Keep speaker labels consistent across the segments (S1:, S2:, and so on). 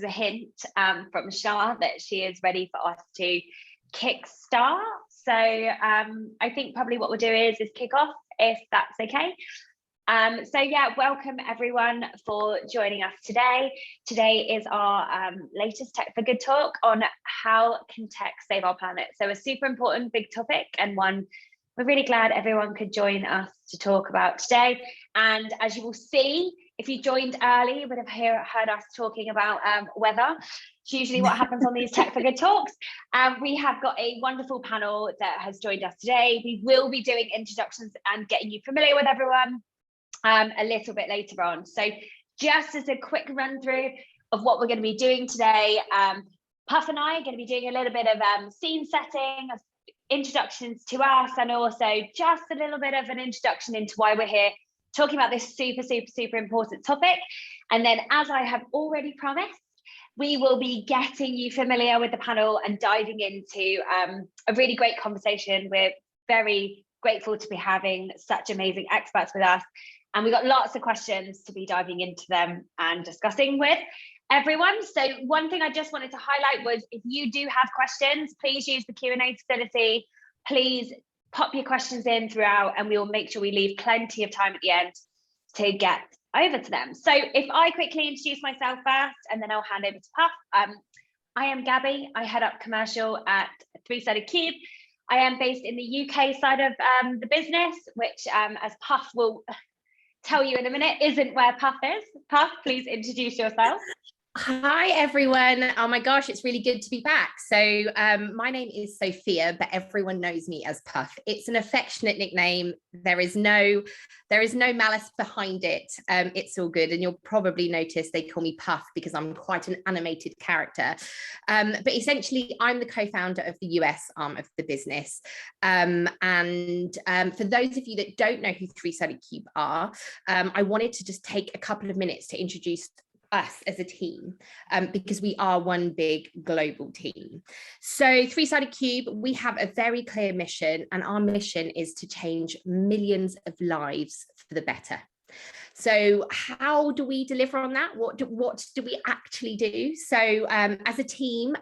S1: a hint from Shah that she is ready for us to kickstart. So I think probably what we'll do is kick off, if that's okay. So yeah, welcome everyone for joining us today. Today is our latest Tech for Good talk on how can tech save our planet. So a super important big topic, and one we're really glad everyone could join us to talk about today. And as you will see, if you joined early, you would have heard us talking about weather. It's usually what happens on these Tech for Good talks. We have got a wonderful panel that has joined us today. We will be doing introductions and getting you familiar with everyone a little bit later on. So just as a quick run through of what we're going to be doing today, Puff and I are going to be doing a little bit of scene setting, introductions to us, and also just a little bit of an introduction into why we're here talking about this super important topic. And then, as I have already promised, we will be getting you familiar with the panel and diving into a really great conversation. We're very grateful to be having such amazing experts with us, and we've got lots of questions to be diving into them and discussing with everyone. So one thing I just wanted to highlight was, if you do have questions, please use the Q&A facility. Please pop your questions in throughout, and we will make sure we leave plenty of time at the end to get over to them. So if I quickly introduce myself first, and then I'll hand over to Puff. I am Gabby. I head up commercial at Three-Sided Cube. I am based in the UK side of the business, which, as Puff will tell you in a minute, isn't where Puff is. Puff, please introduce yourself.
S2: Hi everyone. Oh my gosh, it's really good to be back. So my name is Sophia, but everyone knows me as Puff. It's an affectionate nickname. There is no malice behind it. It's all good, and you'll probably notice they call me Puff because I'm quite an animated character. But essentially, I'm the co-founder of the US arm of the business. And for those of you that don't know who Three-Sided Cube are, I wanted to just take a couple of minutes to introduce us as a team, because we are one big global team. So Three-Sided Cube, we have a very clear mission, and our mission is to change millions of lives for the better. So how do we deliver on that? What do we actually do? So as a team,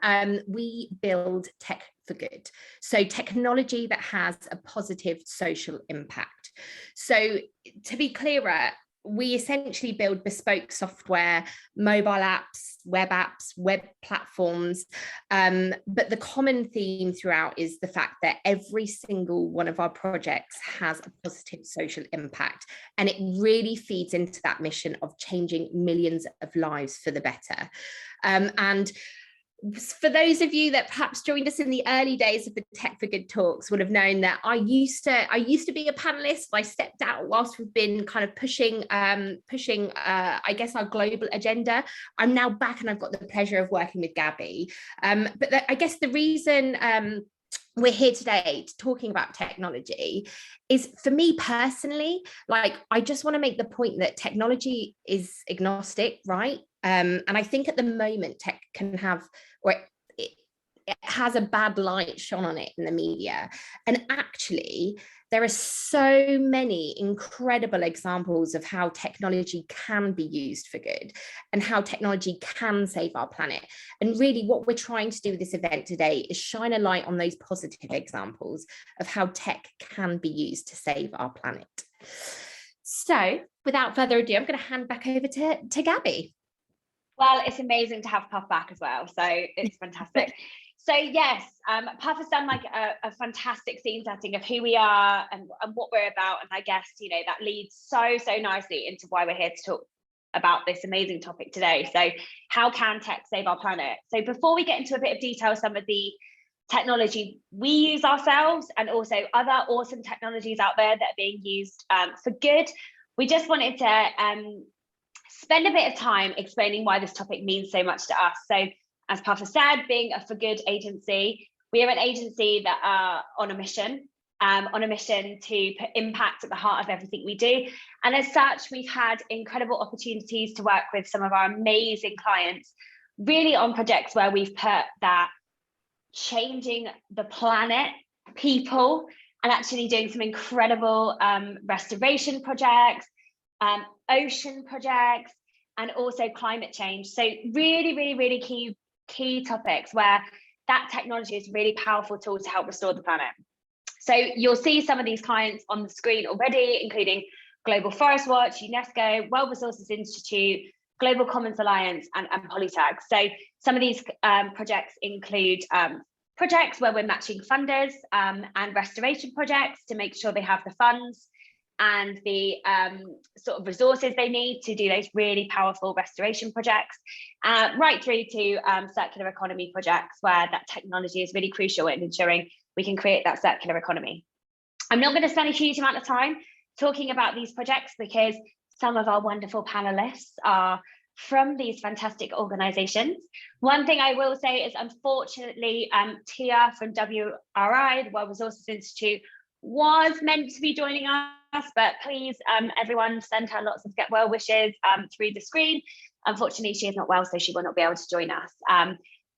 S2: we build tech for good. So technology that has a positive social impact. So to be clearer, we essentially build bespoke software, mobile apps, web platforms. But the common theme throughout is the fact that every single one of our projects has a positive social impact. And it really feeds into that mission of changing millions of lives for the better. And for those of you that perhaps joined us in the early days of the Tech for Good talks would have known that I used to be a panelist. I stepped out whilst we've been kind of pushing I guess our global agenda. I'm now back, and I've got the pleasure of working with Gabby. But I guess the reason we're here today talking about technology is, for me personally, like, I just want to make the point that technology is agnostic, right? And I think at the moment tech can have, or it has a bad light shone on it in the media. And actually, there are so many incredible examples of how technology can be used for good and how technology can save our planet. And really what we're trying to do with this event today is shine a light on those positive examples of how tech can be used to save our planet. So without further ado, I'm going to hand back over to Gabby.
S1: Well, it's amazing to have Puff back as well. So it's fantastic. So yes, Puff has done like a fantastic scene setting of who we are and what we're about. And I guess, you know, that leads so nicely into why we're here to talk about this amazing topic today. So how can tech save our planet? So before we get into a bit of detail, some of the technology we use ourselves and also other awesome technologies out there that are being used for good, we just wanted to spend a bit of time explaining why this topic means so much to us. So as Puff has said, being a for good agency, we are an agency that are on a mission to put impact at the heart of everything we do. And as such, we've had incredible opportunities to work with some of our amazing clients, really on projects where we've put that changing the planet, people, and actually doing some incredible restoration projects, ocean projects, and also climate change. So really, really, really key topics where that technology is a really powerful tool to help restore the planet. So you'll see some of these clients on the screen already, including Global Forest Watch, UNESCO, World Resources Institute, Global Commons Alliance, and Polytag. So some of these projects include projects where we're matching funders and restoration projects to make sure they have the funds and the sort of resources they need to do those really powerful restoration projects, right through to circular economy projects where that technology is really crucial in ensuring we can create that circular economy. I'm not going to spend a huge amount of time talking about these projects because some of our wonderful panelists are from these fantastic organizations. One thing I will say is, unfortunately, Tia from WRI, the World Resources Institute, was meant to be joining us, but please, everyone, send her lots of get well wishes through the screen. Unfortunately, she is not well, so she will not be able to join us.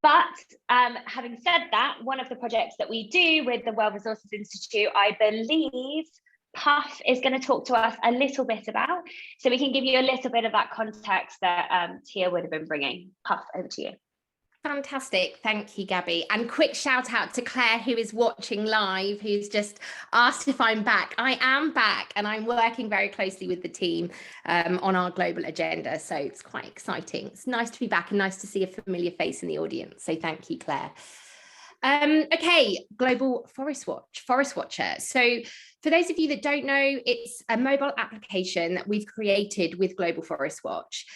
S1: But having said that, one of the projects that we do with the World Resources Institute, I believe Puff is going to talk to us a little bit about, so we can give you a little bit of that context that Tia would have been bringing. Puff, over to you.
S2: Fantastic. Thank you, Gabby. And quick shout out to Claire, who is watching live, who's just asked if I'm back. I am back, and I'm working very closely with the team on our global agenda. So it's quite exciting. It's nice to be back and nice to see a familiar face in the audience. So thank you, Claire. Okay, Global Forest Watcher. So for those of you that don't know, it's a mobile application that we've created with Global Forest Watch.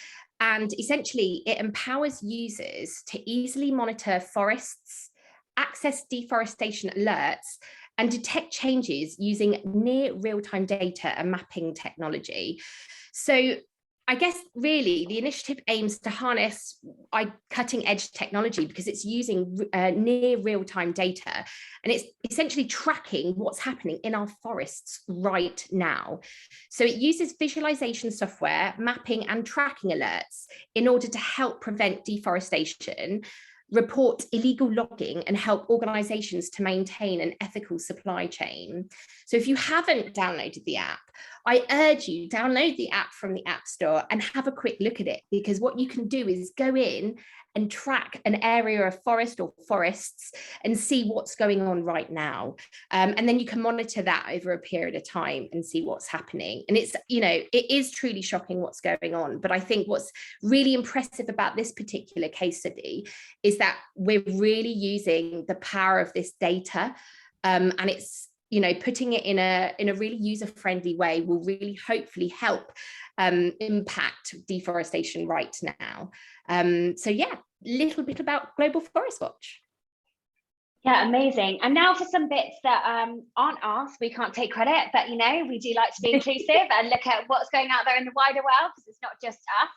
S2: And essentially, it empowers users to easily monitor forests, access deforestation alerts, and detect changes using near real-time data and mapping technology. So I guess really the initiative aims to harness cutting edge technology because it's using near real-time data, and it's essentially tracking what's happening in our forests right now. So it uses visualization software, mapping and tracking alerts in order to help prevent deforestation, report illegal logging, and help organizations to maintain an ethical supply chain. So if you haven't downloaded the app, I urge you, download the app from the App Store and have a quick look at it, because what you can do is go in and track an area of forest or forests and see what's going on right now. And then you can monitor that over a period of time and see what's happening. And it's, you know, it is truly shocking what's going on. But I think what's really impressive about this particular case study is that we're really using the power of this data, and it's, you know, putting it in a really user-friendly way will really hopefully help impact deforestation right now. So yeah, a little bit about Global Forest Watch.
S1: Yeah, amazing. And now for some bits that aren't us, we can't take credit, but you know, we do like to be inclusive and look at what's going out there in the wider world, because it's not just us.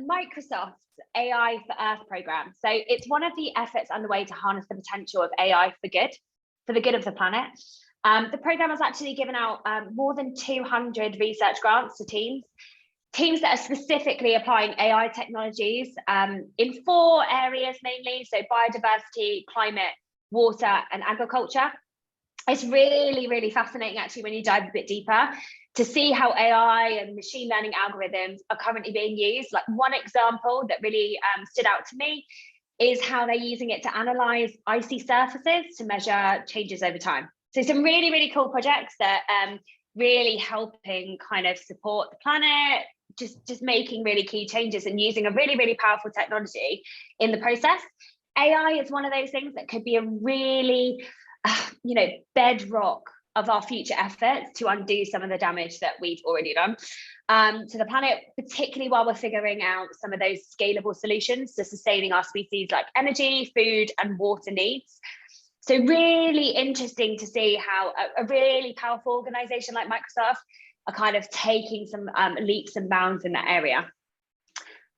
S1: Microsoft's AI for Earth program. So it's one of the efforts underway to harness the potential of AI for the good of the planet. The program has actually given out more than 200 research grants to teams that are specifically applying AI technologies in 4 areas mainly, so biodiversity, climate, water, and agriculture. It's really, really fascinating actually when you dive a bit deeper to see how AI and machine learning algorithms are currently being used. Like one example that really stood out to me is how they're using it to analyze icy surfaces to measure changes over time. So some really, really cool projects that really helping kind of support the planet, just making really key changes and using a really, really powerful technology in the process. AI is one of those things that could be a really, you know, bedrock of our future efforts to undo some of the damage that we've already done to the planet, particularly while we're figuring out some of those scalable solutions to sustaining our species like energy, food, and water needs. So really interesting to see how a really powerful organization like Microsoft are kind of taking some leaps and bounds in that area.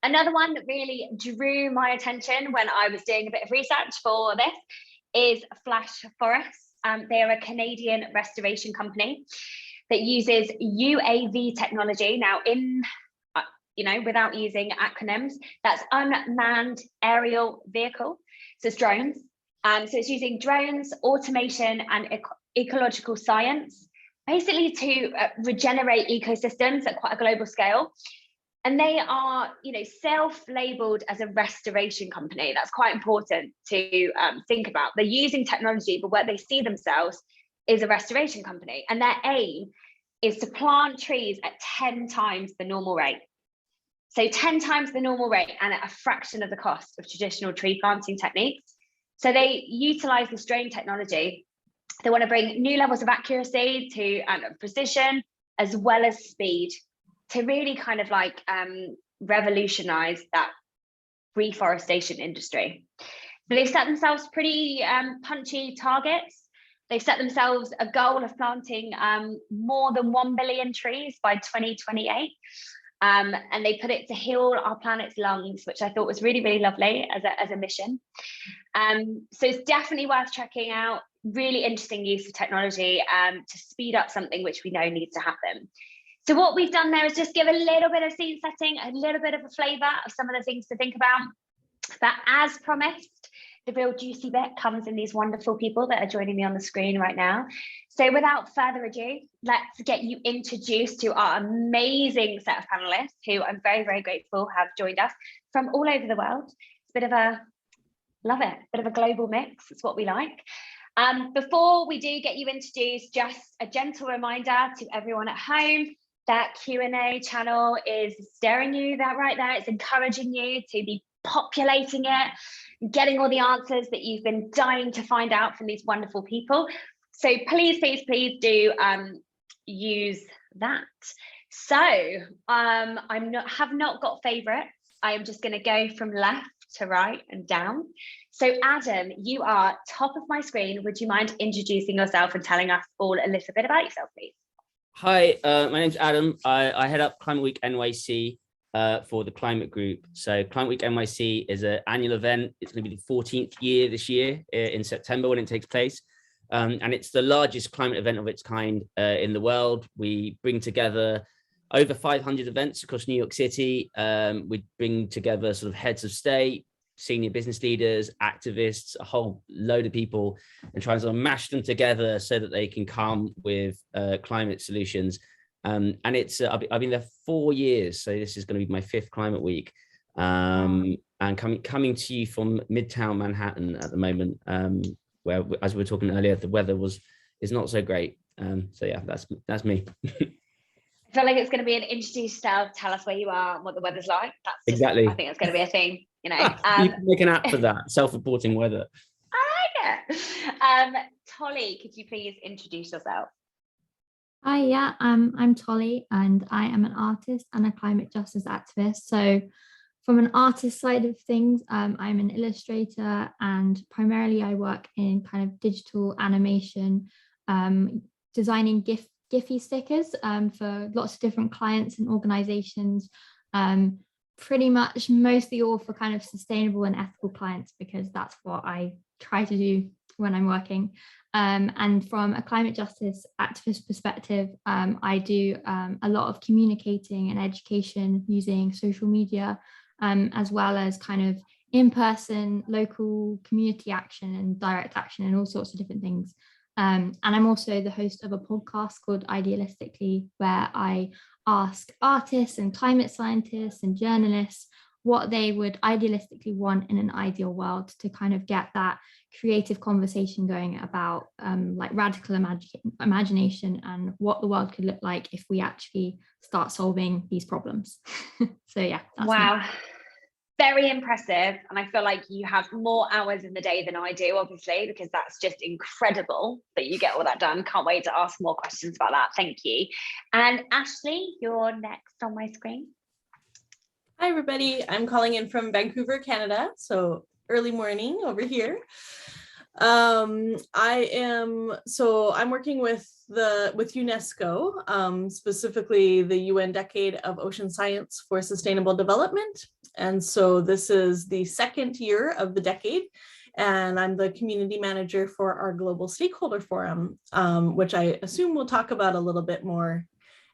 S1: Another one that really drew my attention when I was doing a bit of research for this is Flash Forests. They are a Canadian restoration company that uses UAV technology. Now, without using acronyms, that's unmanned aerial vehicle. So it's drones. So it's using drones, automation, and ecological science, basically to regenerate ecosystems at quite a global scale. And they are, self-labeled as a restoration company. That's quite important to think about. They're using technology, but where they see themselves is a restoration company. And their aim is to plant trees at 10 times the normal rate. So 10 times the normal rate and at a fraction of the cost of traditional tree planting techniques. So they utilize this drone technology. They want to bring new levels of accuracy to precision, as well as speed, to really kind of like revolutionize that reforestation industry. So they've set themselves pretty punchy targets. They've set themselves a goal of planting more than 1 billion trees by 2028. And they put it to heal our planet's lungs, which I thought was really, really lovely as a mission. So it's definitely worth checking out. Really interesting use of technology to speed up something which we know needs to happen. So what we've done there is just give a little bit of scene setting, a little bit of a flavour of some of the things to think about. But as promised, the real juicy bit comes in these wonderful people that are joining me on the screen right now. So without further ado, let's get you introduced to our amazing set of panelists who I'm very, very grateful have joined us from all over the world. It's a bit of a, love it, bit of a global mix. It's what we like. Before we do get you introduced, just a gentle reminder to everyone at home, that Q&A channel is staring you that right there. It's encouraging you to be populating it, getting all the answers that you've been dying to find out from these wonderful people. So please, please, please do use that. So have not got favorites. I am just going to go from left to right and down. So Adam, you are top of my screen. Would you mind introducing yourself and telling us all a little bit about yourself, please?
S3: Hi, my name's Adam. I head up Climate Week NYC for the Climate Group. So Climate Week NYC is an annual event. It's going to be the 14th year this year in September when it takes place. And it's the largest climate event of its kind in the world. We bring together over 500 events across New York City. We bring together sort of heads of state, senior business leaders, activists, a whole load of people, and try and sort of mash them together so that they can come with climate solutions. And it's I've been there 4 years, so this is going to be my 5th Climate Week. And coming to you from Midtown Manhattan at the moment, where, as we were talking earlier, the weather is not so great. So yeah, that's me.
S1: I feel like it's going to be an introduce yourself, tell us where you are and what the weather's like. That's just,
S3: exactly.
S1: I think it's going to be a thing, you know.
S3: You can make an app for that, self-reporting weather.
S1: I like it. Tolly, could you please introduce yourself?
S4: Hi, yeah, I'm Tolly, and I am an artist and a climate justice activist. So from an artist side of things, I'm an illustrator, and primarily I work in kind of digital animation, designing Giphy stickers for lots of different clients and organizations, pretty much mostly all for kind of sustainable and ethical clients, because that's what I try to do when I'm working. And from a climate justice activist perspective, I do a lot of communicating and education using social media, as well as kind of in-person local community action and direct action and all sorts of different things. And I'm also the host of a podcast called Idealistically, where I ask artists and climate scientists and journalists what they would idealistically want in an ideal world, to kind of get that creative conversation going about like radical imagination and what the world could look like if we actually start solving these problems. So yeah.
S1: Wow. Me. Very impressive. And I feel like you have more hours in the day than I do, obviously, because that's just incredible that you get all that done. Can't wait to ask more questions about that. Thank you. And Ashley, you're next on my screen.
S5: Hi, everybody. I'm calling in from Vancouver, Canada. So early morning over here. I'm working with UNESCO, specifically the UN Decade of Ocean Science for Sustainable Development. And so this is the 2nd year of the decade, and I'm the community manager for our Global Stakeholder Forum, which I assume we'll talk about a little bit more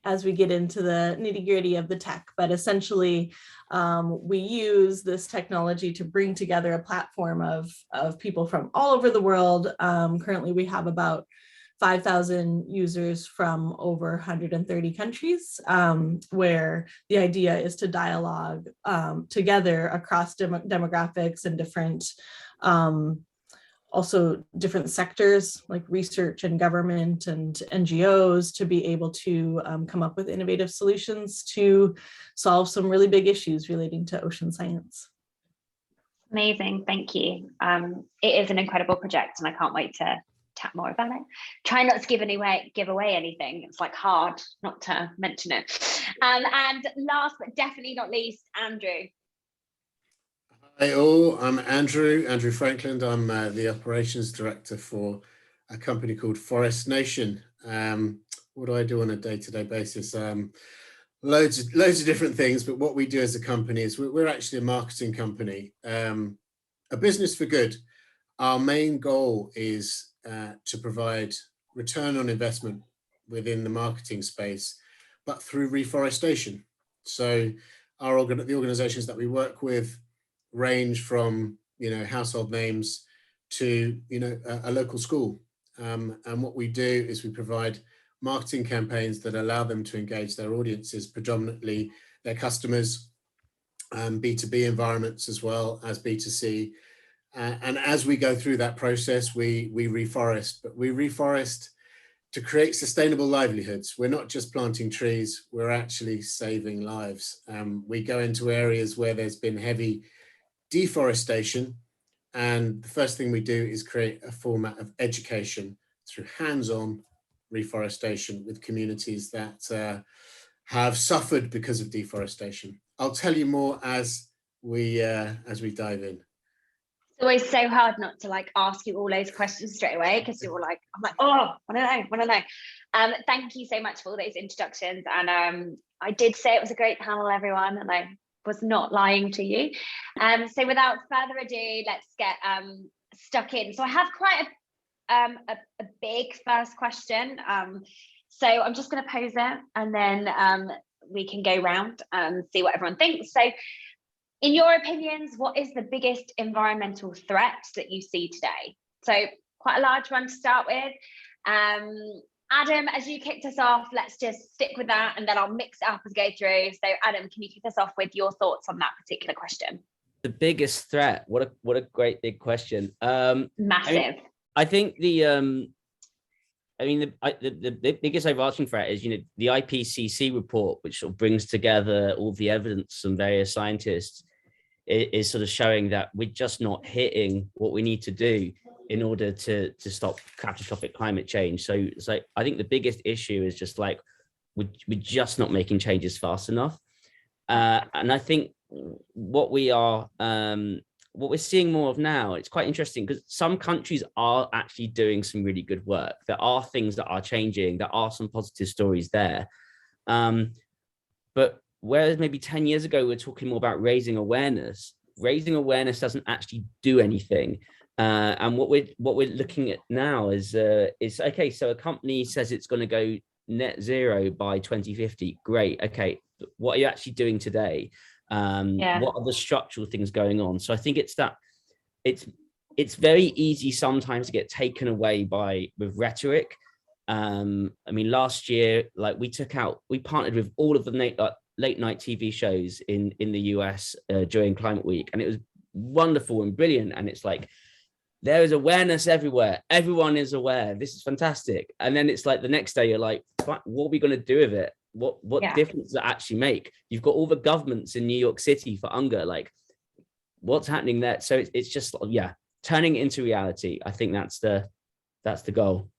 S5: as we get into the nitty-gritty of the tech. But essentially, we use this technology to bring together a platform of people from all over the world. Currently, we have about 5,000 users from over 130 countries, where the idea is to dialogue together across demographics and different also different sectors like research and government and NGOs to be able to come up with innovative solutions to solve some really big issues relating to ocean science.
S1: Amazing, thank you. It is an incredible project and I can't wait to chat more about it. Try not to give away anything. It's like hard not to mention it. And last but definitely not least, Andrew.
S6: Hi all, I'm Andrew Franklin. I'm the operations director for a company called Forest Nation. What do I do on a day-to-day basis? Loads of different things, but what we do as a company is we're actually a marketing company, a business for good. Our main goal is to provide return on investment within the marketing space, but through reforestation. So the organizations that we work with range from, household names to, a local school. And what we do is we provide marketing campaigns that allow them to engage their audiences, predominantly their customers, B2B environments as well as B2C. And as we go through that process, we reforest, but we reforest to create sustainable livelihoods. We're not just planting trees, we're actually saving lives. We go into areas where there's been heavy deforestation, and the first thing we do is create a format of education through hands-on reforestation with communities that have suffered because of deforestation. I'll tell you more as we dive in.
S1: It's always so hard not to ask you all those questions straight away because you're like, I'm like, oh, want to know. Thank you so much for all those introductions, and I did say it was a great panel, everyone, and I was not lying to you. So without further ado, let's get stuck in. So I have quite a big first question. So I'm just going to pose it and then we can go round and see what everyone thinks. So in your opinions, what is the biggest environmental threat that you see today? So quite a large one to start with. Adam, as you kicked us off, let's just stick with that and then I'll mix it up as we go through. So Adam, can you kick us off with your thoughts on that particular question?
S3: The biggest threat, what a great big question.
S1: Massive.
S3: I think the biggest overarching threat is, the IPCC report, which sort of brings together all the evidence from various scientists, is sort of showing that we're just not hitting what we need to do in order to stop catastrophic climate change. So it's like, I think the biggest issue is just like, we're just not making changes fast enough. And I think what we're seeing more of now, it's quite interesting because some countries are actually doing some really good work. There are things that are changing. There are some positive stories there. But whereas maybe 10 years ago, we were talking more about raising awareness doesn't actually do anything. And what we're looking at now is okay, so a company says it's going to go net zero by 2050. Great. Okay. What are you actually doing today? What are the structural things going on? So I think it's very easy sometimes to get taken away with rhetoric. Last year, we partnered with all of the late night TV shows in the US during Climate Week, and it was wonderful and brilliant. And it's like, there is awareness everywhere. Everyone is aware. This is fantastic. And then it's like the next day, you're like, what are we going to do with it? What difference does it actually make? You've got all the governments in New York City for UNGA, like what's happening there? So it's just, turning it into reality. I think that's the goal.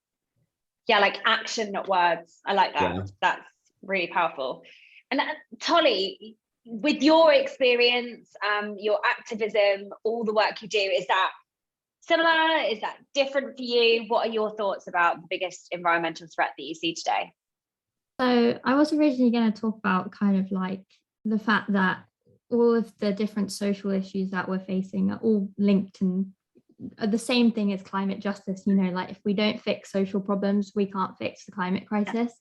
S1: Yeah, like action, not words. I like that. Yeah. That's really powerful. And Tolly, with your experience, your activism, all the work you do, is that similar? Is that different for you? What are your thoughts about the biggest environmental threat that you see today?
S4: So I was originally going to talk about kind of like the fact that all of the different social issues that we're facing are all linked and are the same thing as climate justice. Like if we don't fix social problems, we can't fix the climate crisis.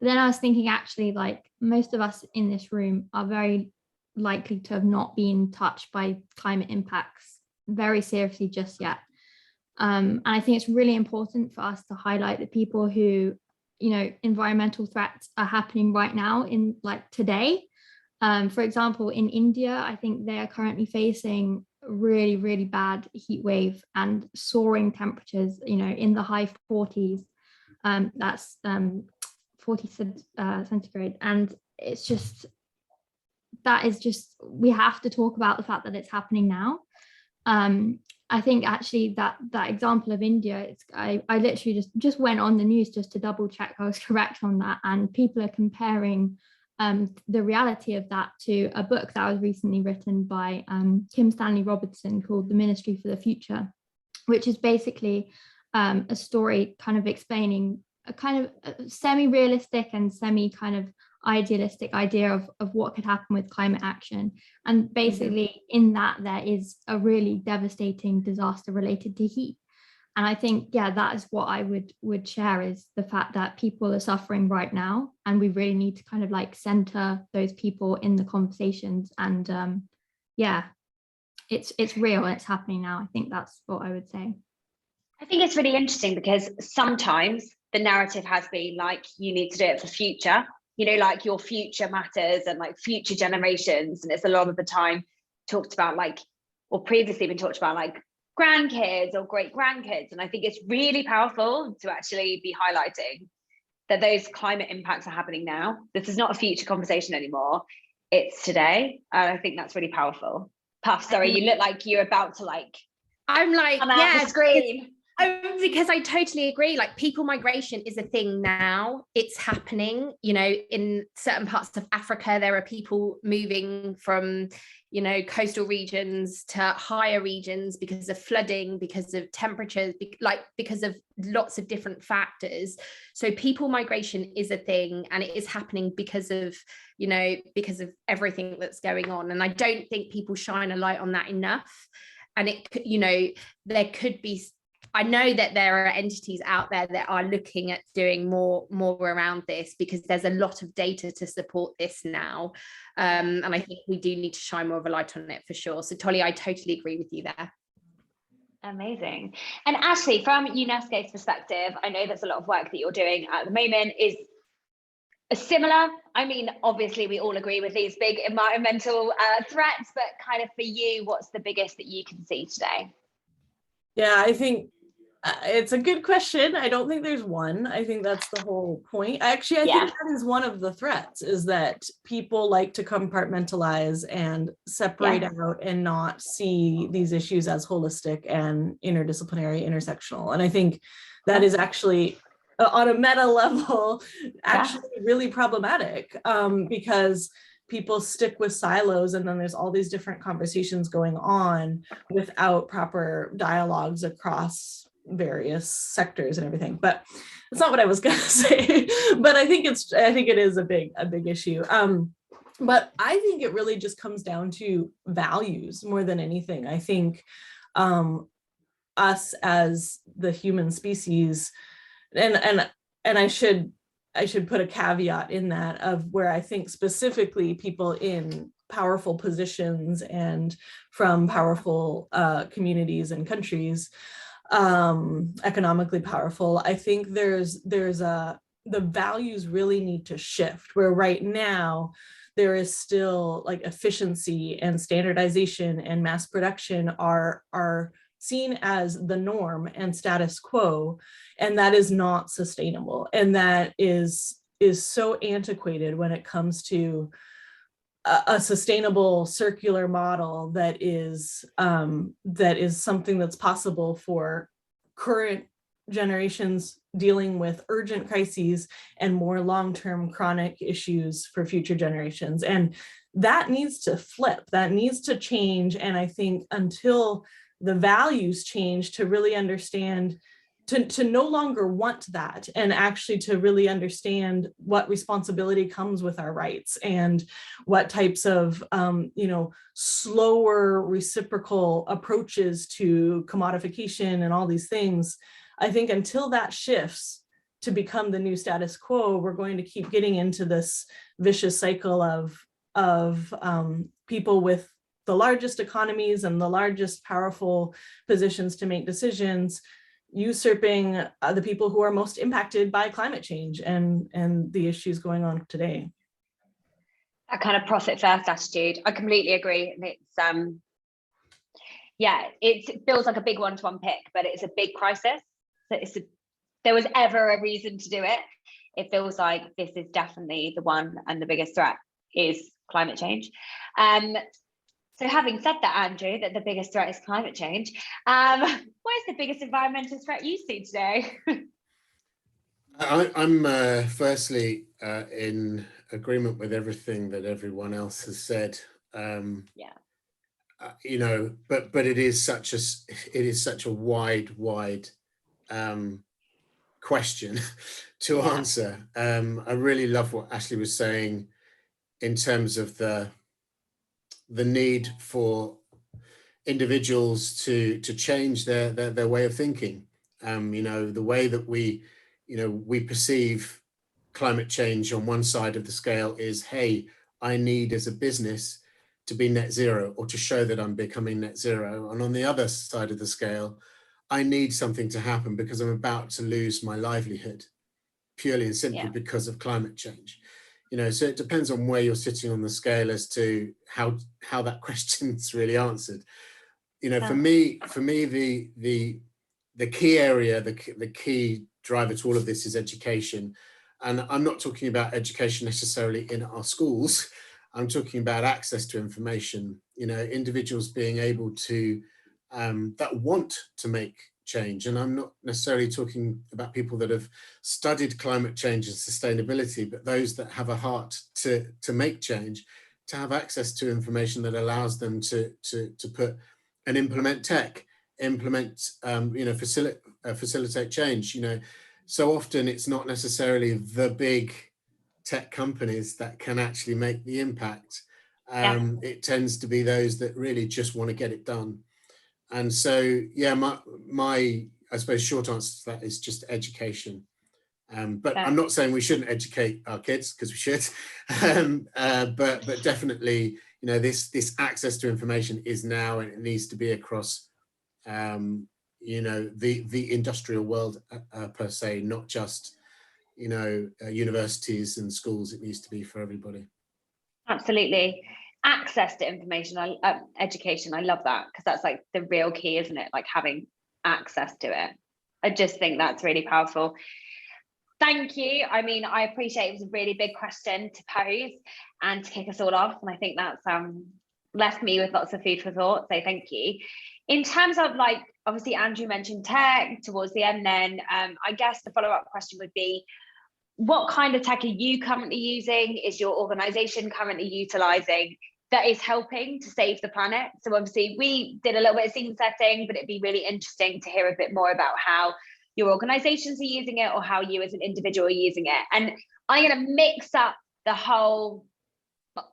S4: But then I was thinking, actually, like most of us in this room are very likely to have not been touched by climate impacts very seriously just yet. And I think it's really important for us to highlight the people who, environmental threats are happening right now in like today. For example, in India, I think they are currently facing a really, really bad heat wave and soaring temperatures, in the high 40s. That's 40 centigrade. And it's just, we have to talk about the fact that it's happening now. I think actually that example of India, I literally just went on the news just to double check I was correct on that, and people are comparing the reality of that to a book that was recently written by Kim Stanley Robinson called The Ministry for the Future, which is basically a story kind of explaining a kind of semi-realistic and semi kind of idealistic idea of what could happen with climate action. And basically in that there is a really devastating disaster related to heat. And I think, that is what I would share, is the fact that people are suffering right now, and we really need to kind of like center those people in the conversations. And it's real and it's happening now. I think that's what I would say.
S1: I think it's really interesting because sometimes the narrative has been like, you need to do it for future, like your future matters and like future generations. And it's a lot of the time talked about like, or previously been talked about like grandkids or great grandkids. And I think it's really powerful to actually be highlighting that those climate impacts are happening now. This is not a future conversation anymore. It's today. I think that's really powerful. Puff, sorry, you look like you're about to like,
S2: I'm like,
S1: the screen.
S2: Because I totally agree. Like, people migration is a thing now. It's happening. In certain parts of Africa, there are people moving from, coastal regions to higher regions because of flooding, because of temperatures, because of lots of different factors. So people migration is a thing, and it is happening because of everything that's going on. And I don't think people shine a light on that enough. And there could be, I know that there are entities out there that are looking at doing more around this, because there's a lot of data to support this now. And I think we do need to shine more of a light on it for sure. So Tolly, I totally agree with you there.
S1: Amazing. And Ashley, from UNESCO's perspective, I know there's a lot of work that you're doing at the moment. Is similar? I mean, obviously we all agree with these big environmental threats, but kind of for you, what's the biggest that you can see today?
S5: Yeah, I think it's a good question. I don't think there's one. I think that's the whole point. Actually, I think that is one of the threats, is that people like to compartmentalize and separate out and not see these issues as holistic and interdisciplinary, intersectional. And I think that is actually on a meta level, actually really problematic, because people stick with silos, and then there's all these different conversations going on without proper dialogues across various sectors and everything. But that's not what I was going to say. But I think it is a big issue. But I think it really just comes down to values more than anything. I think us as the human species, and I should put a caveat in that, of where I think specifically people in powerful positions and from powerful communities and countries, economically powerful, I think the values really need to shift, where right now there is still like efficiency and standardization and mass production are seen as the norm and status quo, and that is not sustainable, and that is so antiquated when it comes to a sustainable circular model that is something that's possible for current generations dealing with urgent crises and more long-term chronic issues for future generations. And that needs to flip, that needs to change. And I think until the values change to really understand, to no longer want that, and actually to really understand what responsibility comes with our rights, and what types of slower reciprocal approaches to commodification and all these things. I think until that shifts to become the new status quo, we're going to keep getting into this vicious cycle of people with the largest economies and the largest powerful positions to make decisions, usurping the people who are most impacted by climate change and the issues going on today.
S1: That kind of profit first attitude, I completely agree. And it's yeah, it feels like a big one to unpick, but it's a big crisis. So there was ever a reason to do it. It feels like this is definitely the one, and the biggest threat is climate change. So having said that, Andrew, that the biggest threat is climate change, what is the biggest environmental threat you see today?
S6: I'm firstly in agreement with everything that everyone else has said.
S1: Yeah.
S6: You know, but it is such a wide question to answer. I really love what Ashley was saying in terms of the need for individuals to change their way of thinking. You know, the way that we perceive climate change on one side of the scale is, hey, I need as a business to be net zero, or to show that I'm becoming net zero. And on the other side of the scale, I need something to happen because I'm about to lose my livelihood, purely and simply because of climate change. You know, so it depends on where you're sitting on the scale as to how that question's really answered. You know, for me, the key area, the key driver to all of this is education. And I'm not talking about education necessarily in our schools. I'm talking about access to information, you know, individuals being able to, that want to make change. And I'm not necessarily talking about people that have studied climate change and sustainability, but those that have a heart to make change, to have access to information that allows them to put and implement tech, facilitate change. You know, so often it's not necessarily the big tech companies that can actually make the impact. It tends to be those that really just want to get it done. And so, yeah, my I suppose short answer to that is just education. But I'm not saying we shouldn't educate our kids, because we should. But definitely, you know, this access to information is now, and it needs to be across, you know, the industrial world per se, not just, you know, universities and schools. It needs to be for everybody. Absolutely.
S1: Access to information, education, I love that, because that's like the real key, isn't it? Like having access to it. I just think that's really powerful. Thank you. I mean, I appreciate it was a really big question to pose and to kick us all off. And I think that's left me with lots of food for thought. So thank you. In terms of, like, obviously Andrew mentioned tech towards the end then, I guess the follow-up question would be, what kind of tech are you currently using? Is your organization currently utilizing that is helping to save the planet? So obviously we did a little bit of scene setting, but it'd be really interesting to hear a bit more about how your organizations are using it, or how you as an individual are using it. And I'm going to mix up the whole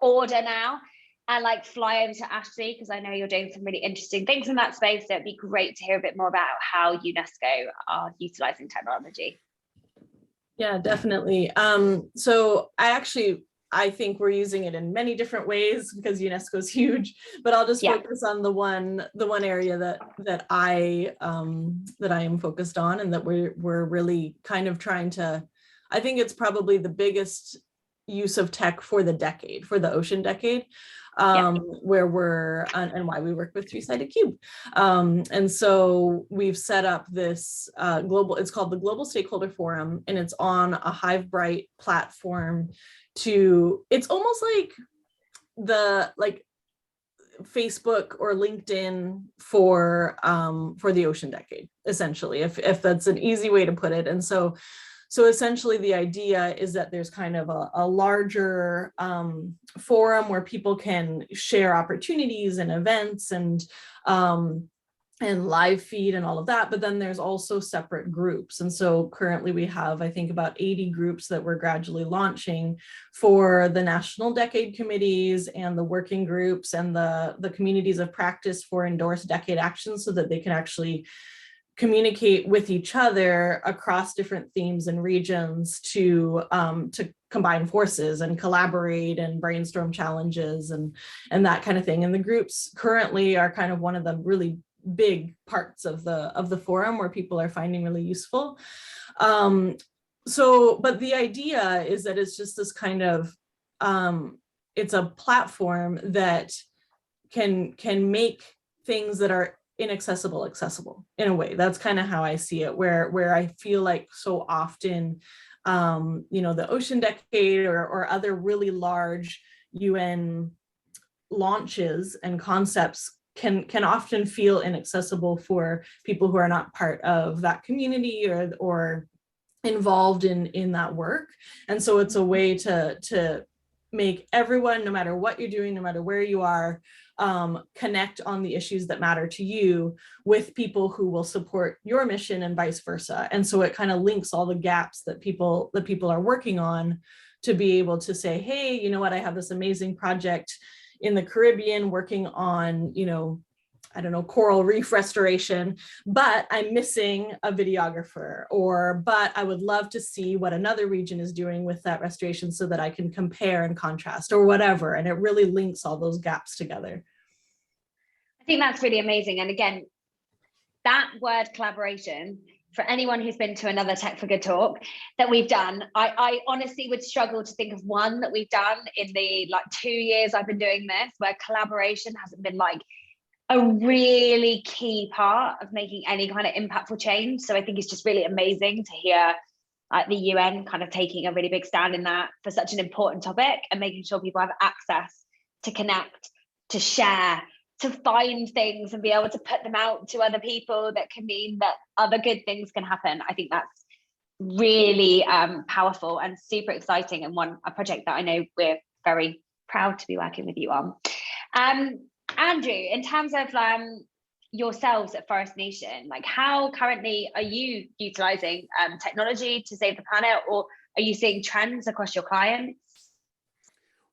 S1: order now and like fly over to Ashley, because I know you're doing some really interesting things in that space. So it'd be great to hear a bit more about how UNESCO are utilizing technology.
S5: Yeah, definitely. So I think we're using it in many different ways, because UNESCO is huge, but I'll just focus on the one area that I am focused on, and that we're really kind of trying to, I think it's probably the biggest use of tech for the decade, for the ocean decade, where we're, and why we work with Three-Sided Cube. And so we've set up this it's called the Global Stakeholder Forum, and it's on a HiveBright platform. It's almost like Facebook or LinkedIn for the ocean decade, essentially, if that's an easy way to put it. And so essentially the idea is that there's kind of a larger forum where people can share opportunities and events and live feed and all of that, but then there's also separate groups. And so currently we have, I think, about 80 groups that we're gradually launching for the national decade committees and the working groups and the communities of practice for endorsed decade actions, so that they can actually communicate with each other across different themes and regions to combine forces and collaborate and brainstorm challenges and that kind of thing. And the groups currently are kind of one of the really big parts of the forum where people are finding really useful. But the idea is that it's just this kind of, it's a platform that can make things that are inaccessible accessible in a way. That's kind of how I see it, where I feel like so often, the Ocean Decade or other really large UN launches and concepts can often feel inaccessible for people who are not part of that community or involved in that work. And so it's a way to make everyone, no matter what you're doing, no matter where you are, connect on the issues that matter to you with people who will support your mission and vice versa. And so it kind of links all the gaps that people are working on to be able to say, hey, you know what, I have this amazing project in the Caribbean working on, coral reef restoration, but I'm missing a videographer, but I would love to see what another region is doing with that restoration so that I can compare and contrast or whatever. And it really links all those gaps together.
S1: I think that's really amazing. And again, that word collaboration, for anyone who's been to another Tech for Good talk that we've done, I honestly would struggle to think of one that we've done in the 2 years I've been doing this, where collaboration hasn't been a really key part of making any kind of impactful change. So I think it's just really amazing to hear the UN kind of taking a really big stand in that for such an important topic and making sure people have access to connect, to share, to find things and be able to put them out to other people that can mean that other good things can happen. I think that's really powerful and super exciting, and a project that I know we're very proud to be working with you on. Andrew, in terms of yourselves at Forest Nation, how currently are you utilizing technology to save the planet, or are you seeing trends across your clients?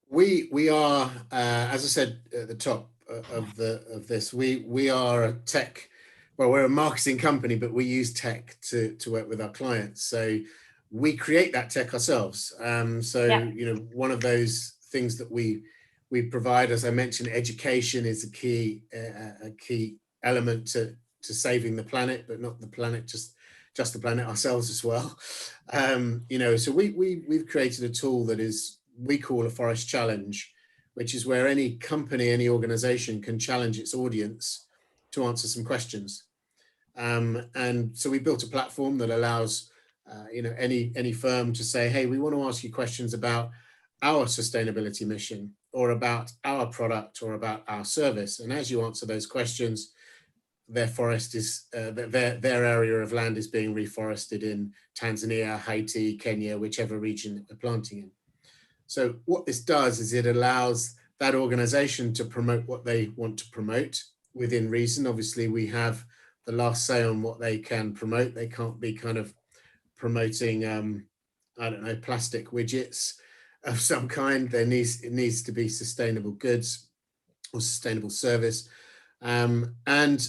S6: We are, as I said at the top of this, we are a tech. Well, we're a marketing company, but we use tech to work with our clients. So we create that tech ourselves. One of those things that we provide, as I mentioned, education is a key element to saving the planet, but not the planet, just the planet, ourselves as well. So we've created a tool that we call a Forest Challenge, which is where any company, any organization can challenge its audience to answer some questions. And so we built a platform that allows any firm to say, hey, we want to ask you questions about our sustainability mission, or about our product, or about our service. And as you answer those questions, their forest is their area of land is being reforested in Tanzania, Haiti, Kenya, whichever region they're planting in. So what this does is it allows that organization to promote what they want to promote within reason. Obviously, we have the last say on what they can promote. They can't be kind of promoting, plastic widgets of some kind. It needs to be sustainable goods or sustainable service. And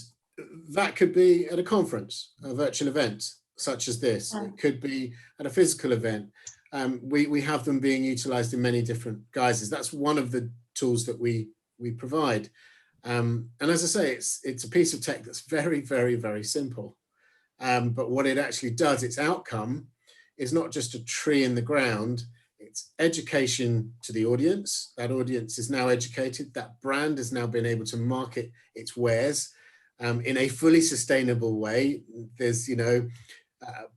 S6: that could be at a conference, a virtual event such as this. It could be at a physical event. We have them being utilized in many different guises. That's one of the tools that we provide. And as I say, it's a piece of tech that's very, very, very simple. But what it actually does, its outcome, is not just a tree in the ground. It's education to the audience. That audience is now educated. That brand has now been able to market its wares in a fully sustainable way. There's,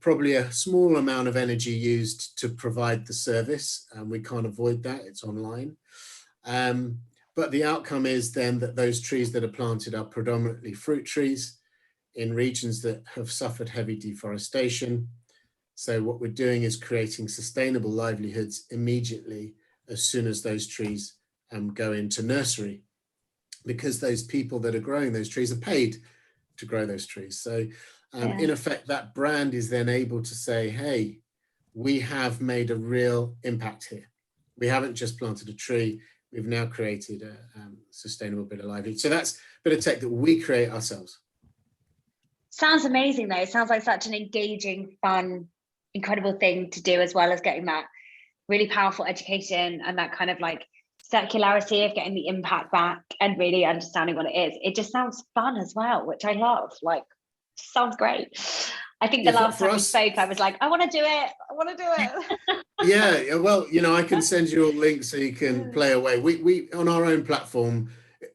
S6: probably a small amount of energy used to provide the service, and we can't avoid that. It's online. But the outcome is then that those trees that are planted are predominantly fruit trees in regions that have suffered heavy deforestation. So what we're doing is creating sustainable livelihoods immediately as soon as those trees go into nursery, because those people that are growing those trees are paid to grow those trees. So in effect, that brand is then able to say, hey, we have made a real impact here. We haven't just planted a tree, we've now created a sustainable bit of livelihood. So that's a bit of tech that we create ourselves.
S1: Sounds amazing though. It sounds like such an engaging, fun, incredible thing to do, as well as getting that really powerful education and that kind of like circularity of getting the impact back and really understanding what it is. It just sounds fun as well, which I love. Like, sounds great. I think the last time we spoke, I was like, I want to do it. I want to do it.
S6: Yeah, well, I can send you a link so you can play away. We on our own platform,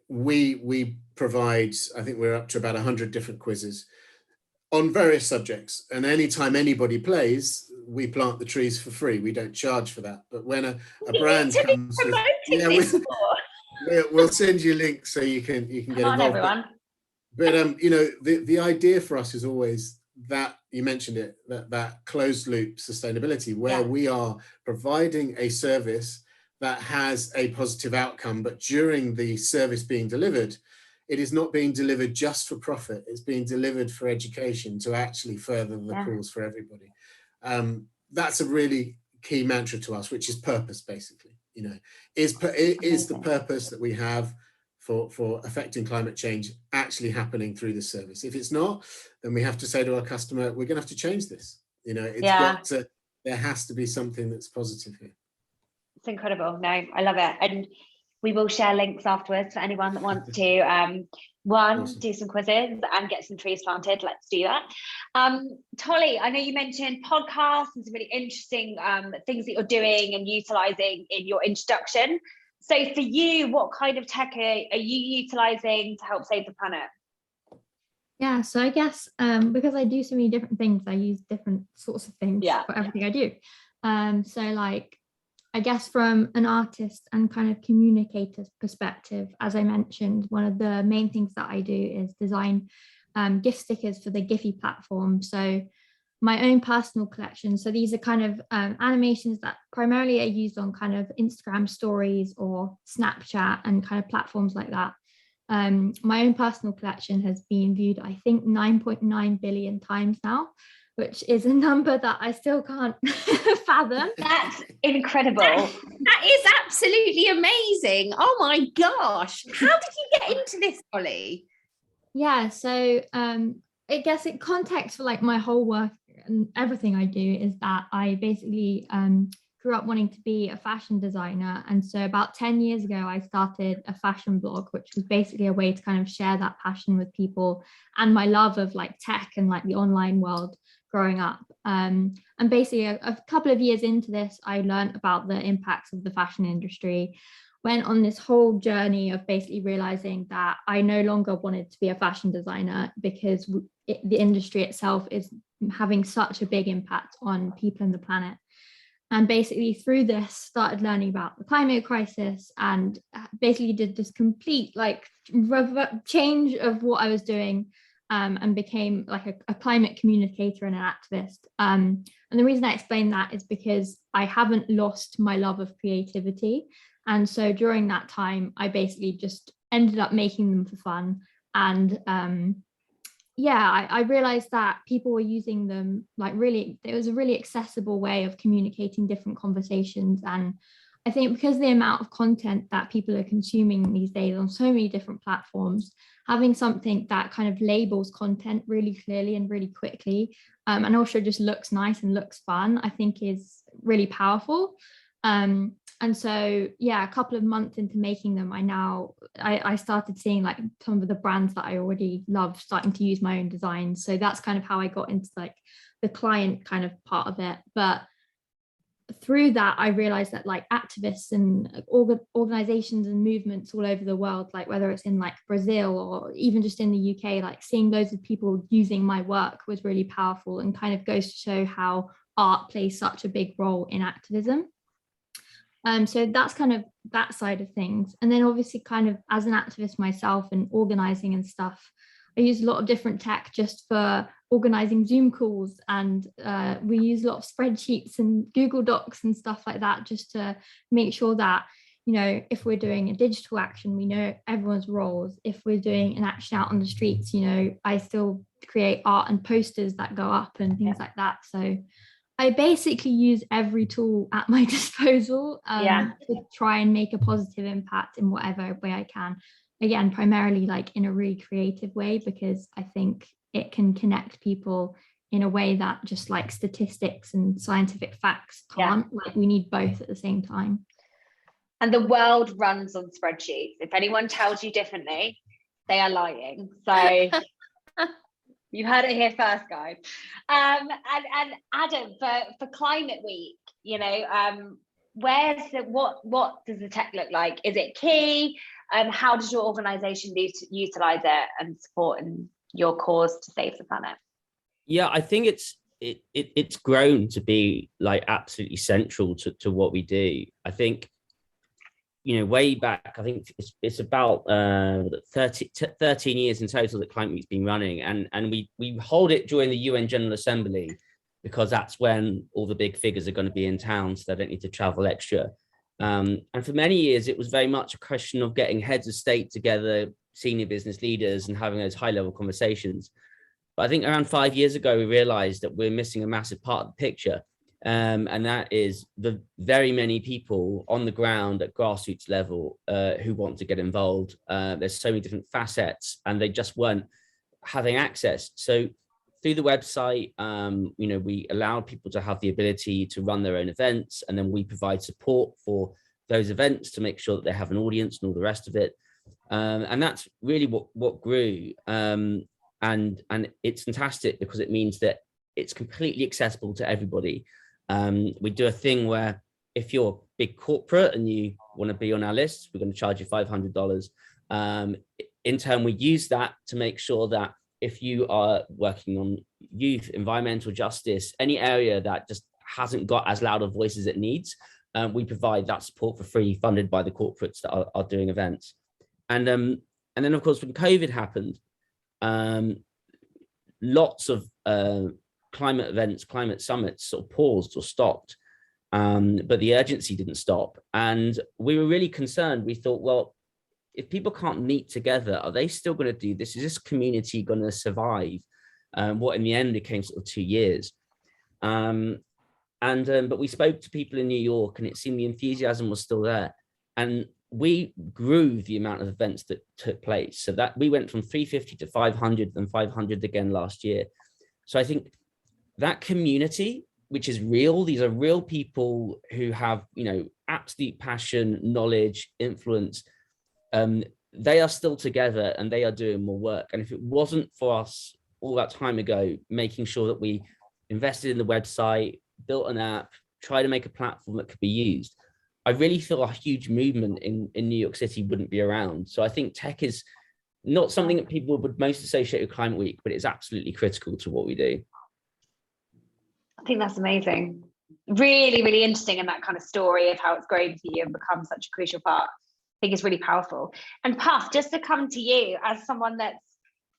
S6: we provide, I think we're up to about 100 different quizzes on various subjects. And anytime anybody plays, we plant the trees for free. We don't charge for that. But when a brand comes with, we'll send you links so you can get involved.
S1: Everyone.
S6: But the idea for us is always that, you mentioned it, that closed loop sustainability, where we are providing a service that has a positive outcome, but during the service being delivered, it is not being delivered just for profit. It's being delivered for education, to actually further the cause for everybody. That's a really key mantra to us, which is purpose, basically. Is the purpose that we have for affecting climate change actually happening through the service? If it's not, then we have to say to our customer, we're going to have to change this. There has to be something that's positive here.
S1: It's incredible. No, I love it. And we will share links afterwards for anyone that wants to awesome. Do some quizzes and get some trees planted. Let's do that. Tolly, I know you mentioned podcasts and some really interesting things that you're doing and utilizing in your introduction. So for you, what kind of tech are you utilizing to help save the planet?
S4: Yeah, so I guess because I do so many different things, I use different sorts of things for everything I do. So like, I guess from an artist and kind of communicator's perspective, as I mentioned, one of the main things that I do is design gift stickers for the Giphy platform. So my own personal collection. So these are kind of animations that primarily are used on kind of Instagram stories or Snapchat and kind of platforms like that. My own personal collection has been viewed, I think, 9.9 billion times now, which is a number that I still can't fathom.
S1: That's incredible.
S2: That is absolutely amazing. Oh my gosh. How did you get into this, Holly?
S4: Yeah, so I guess in context for like my whole work and everything I do is that I basically grew up wanting to be a fashion designer. And so about 10 years ago, I started a fashion blog, which was basically a way to kind of share that passion with people and my love of like tech and like the online world growing up. And basically a couple of years into this, I learned about the impacts of the fashion industry, went on this whole journey of basically realizing that I no longer wanted to be a fashion designer because the industry itself is having such a big impact on people and the planet. And basically through this started learning about the climate crisis and basically did this complete like change of what I was doing and became like a climate communicator and an activist. And the reason I explain that is because I haven't lost my love of creativity. And so during that time, I basically just ended up making them for fun. And I realized that people were using them like really, it was a really accessible way of communicating different conversations. And I think because the amount of content that people are consuming these days on so many different platforms, having something that kind of labels content really clearly and really quickly, and also just looks nice and looks fun, I think is really powerful. And so, yeah, a couple of months into making them, I started seeing like some of the brands that I already love starting to use my own designs. So that's kind of how I got into like the client kind of part of it. But through that, I realized that like activists and organizations and movements all over the world, like whether it's in like Brazil or even just in the UK, like seeing those of people using my work was really powerful and kind of goes to show how art plays such a big role in activism. So that's kind of that side of things. And then obviously kind of as an activist myself and organizing and stuff, I use a lot of different tech just for organizing Zoom calls. And we use a lot of spreadsheets and Google Docs and stuff like that, just to make sure that, you know, if we're doing a digital action, we know everyone's roles. If we're doing an action out on the streets, you know, I still create art and posters that go up and things like that. So I basically use every tool at my disposal to try and make a positive impact in whatever way I can. Again, primarily like in a really creative way, because I think it can connect people in a way that just like statistics and scientific facts can't. Like we need both at the same time.
S1: And the world runs on spreadsheets. If anyone tells you differently, they are lying. So you heard it here first, guys. And Adam, for Climate Week, you know, what does the tech look like? Is it key? How does your organisation utilize it and support in your cause to save the planet?
S3: Yeah, I think it's grown to be like absolutely central to what we do. I think, you know, way back, I think it's about 13 years in total that Climate Week's been running, and we hold it during the UN General Assembly because that's when all the big figures are going to be in town, so they don't need to travel extra. And for many years, it was very much a question of getting heads of state together, senior business leaders, and having those high-level conversations. But I think around 5 years ago, we realized that we're missing a massive part of the picture. And that is the very many people on the ground at grassroots level who want to get involved. There's so many different facets, and they just weren't having access. So through the website, you know, we allow people to have the ability to run their own events, and then we provide support for those events to make sure that they have an audience and all the rest of it. And that's really what grew. And it's fantastic because it means that it's completely accessible to everybody. We do a thing where if you're a big corporate and you want to be on our list, we're going to charge you $500. In turn, we use that to make sure that if you are working on youth, environmental justice, any area that just hasn't got as loud a voice as it needs, we provide that support for free, funded by the corporates that are doing events. And then, of course, when COVID happened, lots of climate events, climate summits sort of paused or stopped, but the urgency didn't stop. And we were really concerned. We thought, well, if people can't meet together, are they still going to do this? Is this community going to survive? What in the end became sort of 2 years. But we spoke to people in New York, and it seemed the enthusiasm was still there. And we grew the amount of events that took place. So that we went from 350 to 500 and 500 again last year. So I think that community, which is real, these are real people who have, you know, absolute passion, knowledge, influence. They are still together and they are doing more work. And if it wasn't for us all that time ago, making sure that we invested in the website, built an app, tried to make a platform that could be used, I really feel a huge movement in New York City wouldn't be around. So I think tech is not something that people would most associate with Climate Week, but it's absolutely critical to what we do.
S1: I think that's amazing. Really, really interesting. And that kind of story of how it's grown for you and become such a crucial part, I think is really powerful. And Puff, just to come to you as someone that's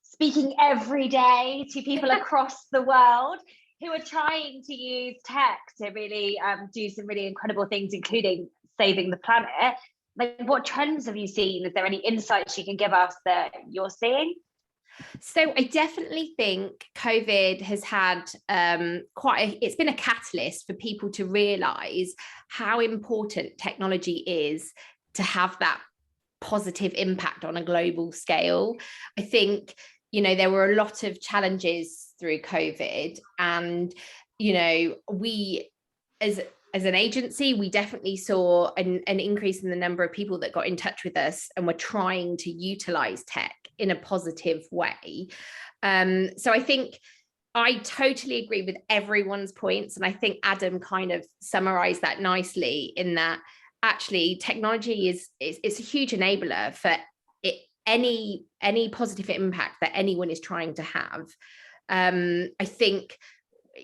S1: speaking every day to people across the world who are trying to use tech to really do some really incredible things, including saving the planet. Like, what trends have you seen? Is there any insights you can give us that you're seeing?
S2: So I definitely think COVID has had it's been a catalyst for people to realize how important technology is to have that positive impact on a global scale. I think, you know, there were a lot of challenges through COVID, and, you know, we as an agency, we definitely saw an increase in the number of people that got in touch with us and were trying to utilize tech in a positive way. So I think I totally agree with everyone's points. And I think Adam kind of summarized that nicely in that actually technology is a huge enabler for any positive impact that anyone is trying to have. I think,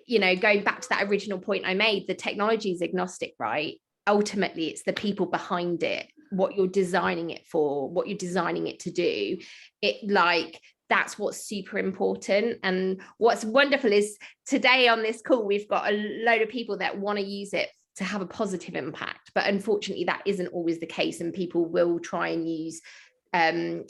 S2: you know, going back to that original point I made, the technology is agnostic, right? Ultimately, it's the people behind it, what you're designing it for, what you're designing it to do. That's what's super important. And what's wonderful is today on this call, we've got a load of people that want to use it to have a positive impact. But unfortunately, that isn't always the case. And people will try and use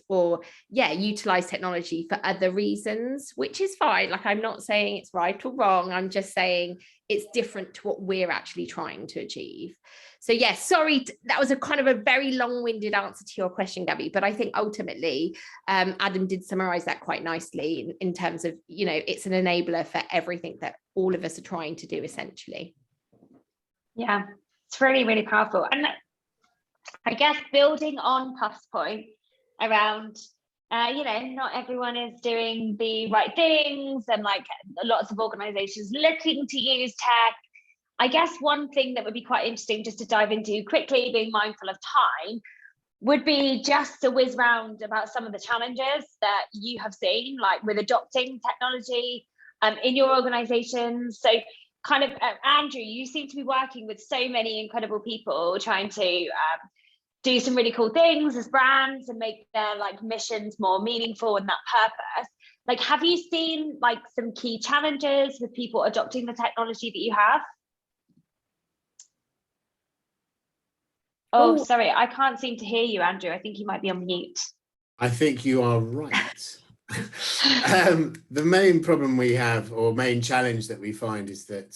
S2: or utilize technology for other reasons, which is fine. Like, I'm not saying it's right or wrong. I'm just saying it's different to what we're actually trying to achieve. So yes, sorry, that was a kind of a very long-winded answer to your question, Gabby, but I think ultimately Adam did summarize that quite nicely in terms of, it's an enabler for everything that all of us are trying to do, essentially.
S1: Yeah, it's really, really powerful. And I guess building on Puff's point around, not everyone is doing the right things, and like lots of organizations looking to use tech. I guess one thing that would be quite interesting just to dive into quickly, being mindful of time, would be just to whiz round about some of the challenges that you have seen, like with adopting technology in your organizations. So kind of, Andrew, you seem to be working with so many incredible people trying to do some really cool things as brands and make their like missions more meaningful and that purpose. Like, have you seen like some key challenges with people adopting the technology that you have? Oh, sorry, I can't seem to hear you, Andrew. I think you might be on mute.
S6: I think you are right. The main problem we have, or main challenge that we find, is that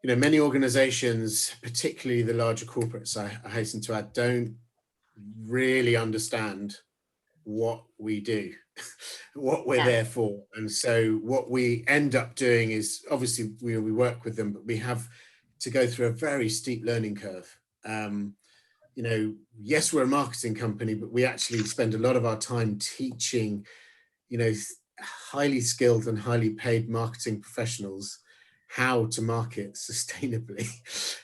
S6: many organizations, particularly the larger corporates, I hasten to add, don't really understand what we do, what we're there for. And so what we end up doing is, obviously we work with them, but we have to go through a very steep learning curve. Yes, we're a marketing company, but we actually spend a lot of our time teaching, highly skilled and highly paid marketing professionals how to market sustainably,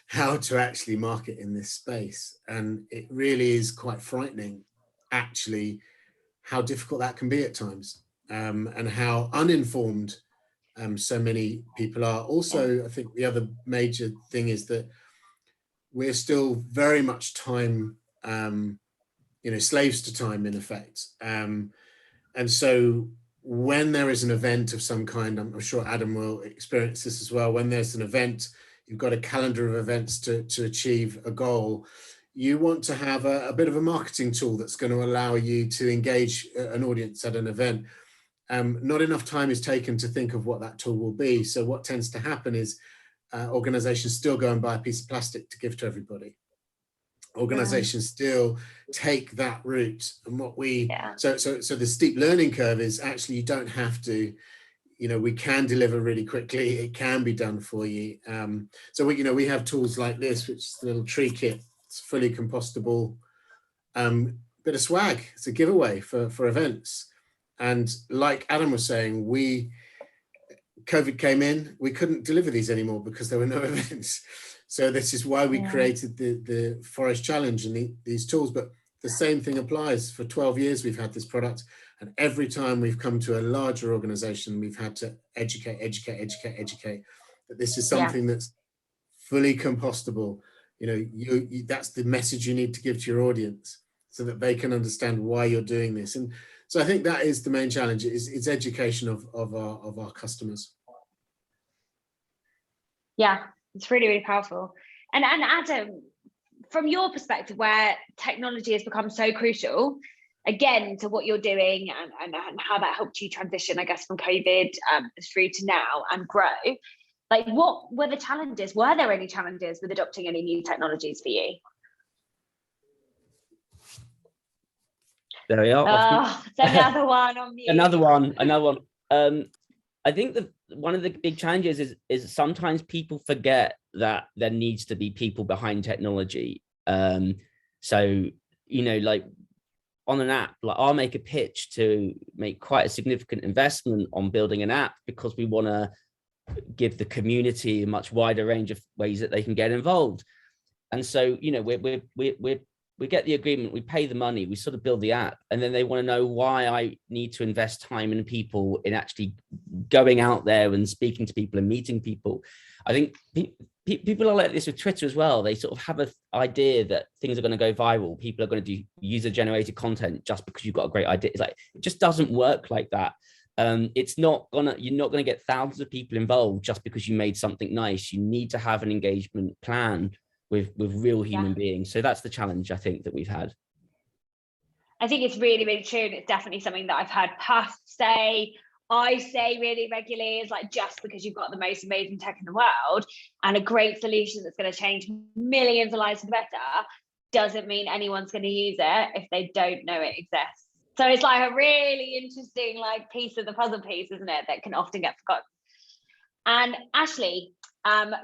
S6: how to actually market in this space. And it really is quite frightening, actually, how difficult that can be at times, and how uninformed so many people are. Also, I think the other major thing is that we're still very much time, slaves to time, in effect. And so when there is an event of some kind, I'm sure Adam will experience this as well, when there's an event, you've got a calendar of events to achieve a goal, you want to have a bit of a marketing tool that's going to allow you to engage an audience at an event. Not enough time is taken to think of what that tool will be. So what tends to happen is organizations still go and buy a piece of plastic to give to everybody. Organizations still take that route. And what so the steep learning curve is actually, you don't have to, we can deliver really quickly. It can be done for you. So we have tools like this, which is the little tree kit. It's fully compostable, bit of swag. It's a giveaway for events. And like Adam was saying, COVID came in, we couldn't deliver these anymore because there were no events. So this is why we created the Forest Challenge and these tools. But the same thing applies. For 12 years, we've had this product. And every time we've come to a larger organization, we've had to educate that this is something that's fully compostable. That's the message you need to give to your audience so that they can understand why you're doing this. And so I think that is the main challenge, is education of our customers.
S1: Yeah, it's really, really powerful. And Adam, from your perspective, where technology has become so crucial, again, to what you're doing and how that helped you transition, I guess, from COVID through to now and grow, like, what were the challenges? Were there any challenges with adopting any new technologies for you?
S3: There we are.
S1: Oh, it's another one on mute.
S3: Another one. I think that one of the big challenges is sometimes people forget that there needs to be people behind technology. So, like on an app, like I'll make a pitch to make quite a significant investment on building an app because we want to give the community a much wider range of ways that they can get involved. And so, we get the agreement, we pay the money, we sort of build the app, and then they want to know why I need to invest time in people in actually going out there and speaking to people and meeting people. I think people are like this with Twitter as well. They sort of have an idea that things are going to go viral. People are going to do user-generated content just because you've got a great idea. It's like, it just doesn't work like that. You're not gonna get thousands of people involved just because you made something nice. You need to have an engagement plan with real human beings. So that's the challenge I think that we've had.
S1: I think it's really, really true. And it's definitely something that I've heard Puff say, I say really regularly, is like, just because you've got the most amazing tech in the world and a great solution that's going to change millions of lives for the better, doesn't mean anyone's going to use it if they don't know it exists. So it's like a really interesting like piece of the puzzle piece, isn't it, that can often get forgotten. And Ashley,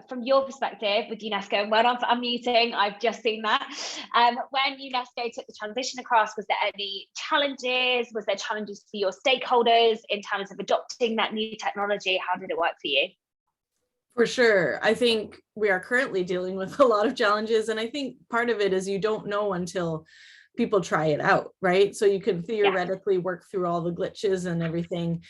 S1: from your perspective with UNESCO, and well done for unmuting, I've just seen that. When UNESCO took the transition across, was there any challenges? Was there challenges for your stakeholders in terms of adopting that new technology? How did it work for you?
S5: For sure. I think we are currently dealing with a lot of challenges. And I think part of it is you don't know until people try it out, right? So you can theoretically work through all the glitches and everything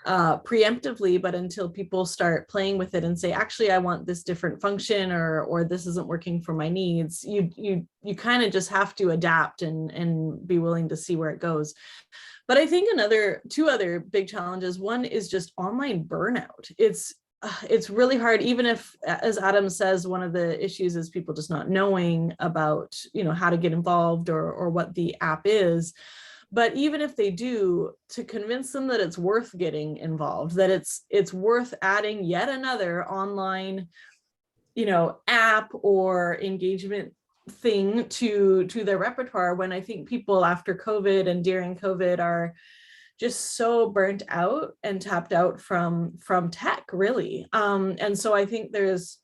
S5: preemptively, but until people start playing with it and say, actually, I want this different function, or this isn't working for my needs, you kind of just have to adapt and be willing to see where it goes. But I think two other big challenges. One is just online burnout. It's really hard, even if, as Adam says, one of the issues is people just not knowing about, how to get involved or what the app is. But even if they do, to convince them that it's worth getting involved, that it's worth adding yet another online, app or engagement thing to their repertoire, when I think people after COVID and during COVID are just so burnt out and tapped out from tech, really. And so I think there's,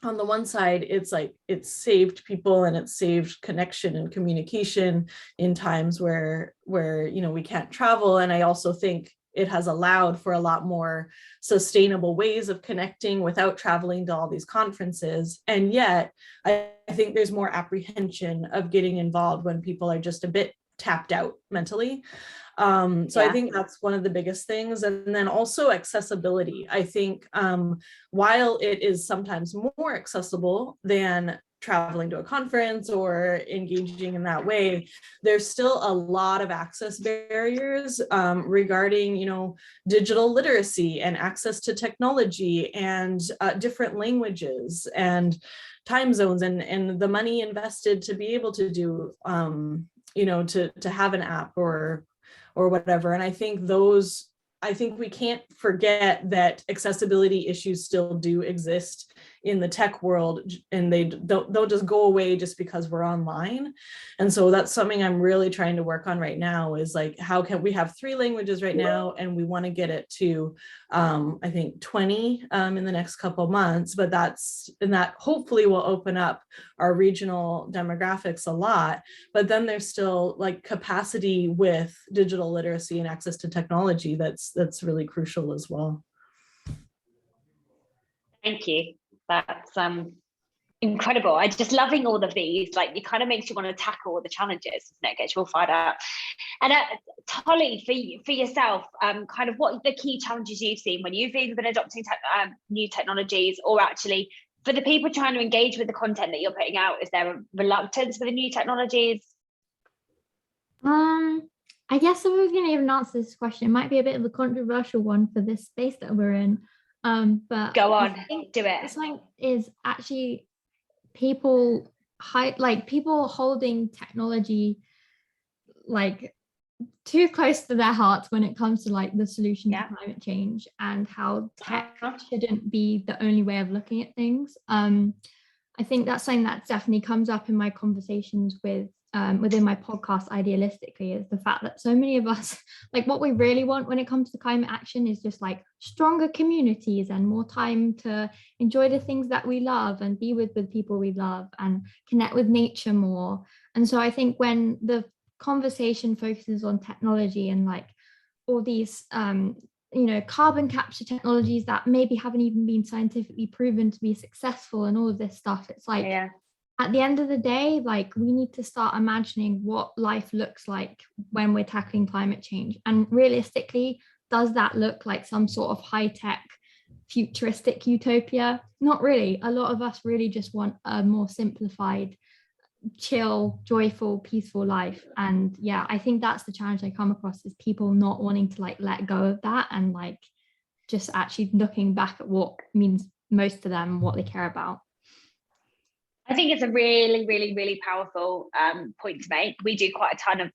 S5: on the one side, it's like it's saved people and it's saved connection and communication in times where we can't travel. And I also think it has allowed for a lot more sustainable ways of connecting without traveling to all these conferences. And yet I think there's more apprehension of getting involved when people are just a bit tapped out mentally. I think that's one of the biggest things. And then also accessibility. I think while it is sometimes more accessible than traveling to a conference or engaging in that way, there's still a lot of access barriers regarding, digital literacy and access to technology and different languages and time zones and the money invested to be able to do, to have an app or whatever. And I think we can't forget that accessibility issues still do exist in the tech world, and they'll just go away just because we're online. And so that's something I'm really trying to work on right now, is like, how can we have 3 languages right now, and we want to get it to I think 20 in the next couple of months, but that hopefully will open up our regional demographics a lot. But then there's still like capacity with digital literacy and access to technology that's really crucial as well.
S1: Thank you. That's incredible. I just loving all of these. Like, it kind of makes you want to tackle all the challenges, doesn't it? Gets you all fired up. And Tolly, for yourself, kind of what are the key challenges you've seen when you've either been adopting new technologies, or actually for the people trying to engage with the content that you're putting out? Is there a reluctance with the new technologies?
S4: I guess if we were going to even answer this question, it might be a bit of a controversial one for this space that we're in. But
S1: go on, do it.
S4: It's like, is actually people holding technology like too close to their hearts when it comes to like the solution to climate change, and how tech shouldn't be the only way of looking at things. I think that's something that definitely comes up in my conversations with within my podcast, idealistically, is the fact that so many of us, like, what we really want when it comes to climate action is just like stronger communities and more time to enjoy the things that we love and be with people we love and connect with nature more. And so I think when the conversation focuses on technology and like all these carbon capture technologies that maybe haven't even been scientifically proven to be successful and all of this stuff, it's like, at the end of the day, like, we need to start imagining what life looks like when we're tackling climate change. And realistically, does that look like some sort of high-tech futuristic utopia? Not really. A lot of us really just want a more simplified, chill, joyful, peaceful life. And yeah, I think that's the challenge I come across, is people not wanting to like let go of that and like just actually looking back at what means most to them and what they care about.
S1: I think it's a really, really, really powerful point to make. We do quite a ton of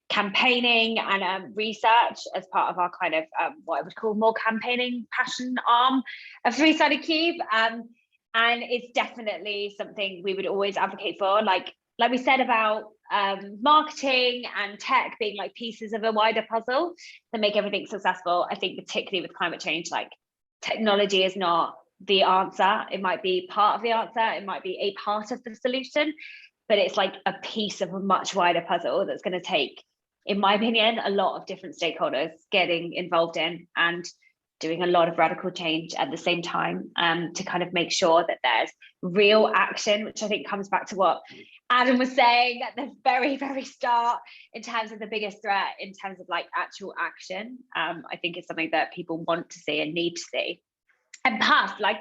S1: campaigning and research as part of our kind of what I would call more campaigning passion arm of Three-Sided Cube. And it's definitely something we would always advocate for. Like we said about marketing and tech being like pieces of a wider puzzle that make everything successful. I think particularly with climate change, like technology is not the answer. It might be part of the answer, it might be a part of the solution, but it's like a piece of a much wider puzzle that's going to take, in my opinion, a lot of different stakeholders getting involved in and doing a lot of radical change at the same time, to kind of make sure that there's real action, which I think comes back to what Adam was saying at the very, very start in terms of the biggest threat, in terms of like actual action. I think it's something that people want to see and need to see. And Puff, like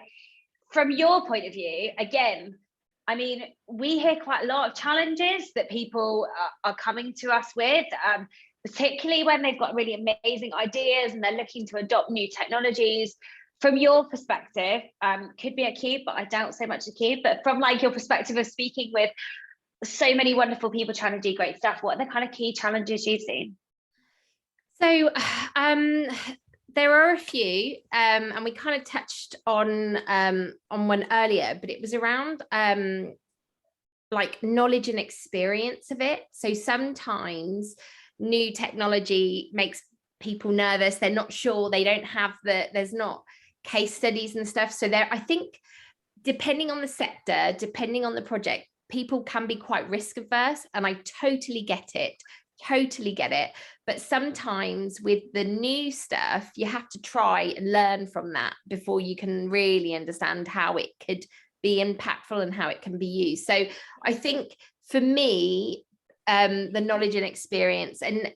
S1: from your point of view, again, I mean, we hear quite a lot of challenges that people are coming to us with, particularly when they've got really amazing ideas and they're looking to adopt new technologies. From your perspective, could be at Cube, but I doubt so much at Cube, but from like your perspective of speaking with so many wonderful people trying to do great stuff, what are the kind of key challenges you've seen?
S2: So there are a few, and we kind of touched on one earlier, but it was around like knowledge and experience of it. So sometimes new technology makes people nervous. They're not sure. They don't have there's not case studies and stuff. So I think depending on the sector, depending on the project, people can be quite risk averse, and I totally get it. But sometimes with the new stuff, you have to try and learn from that before you can really understand how it could be impactful and how it can be used. So I think for me, the knowledge and experience, and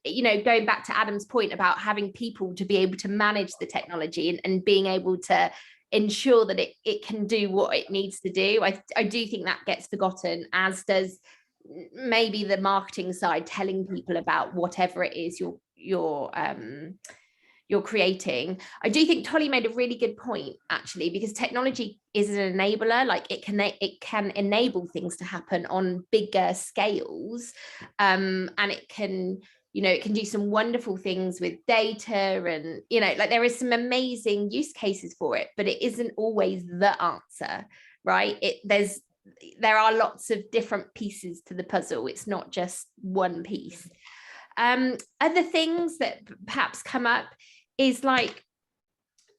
S2: going back to Adam's point about having people to be able to manage the technology and being able to ensure that it can do what it needs to do, I do think that gets forgotten, as does maybe the marketing side, telling people about whatever it is you're creating. I do think Tolly made a really good point, actually, because technology is an enabler. Like it can enable things to happen on bigger scales, and it can do some wonderful things with data, and like there is some amazing use cases for it, but it isn't always the answer, right? There are lots of different pieces to the puzzle. It's not just one piece. Other things that perhaps come up is the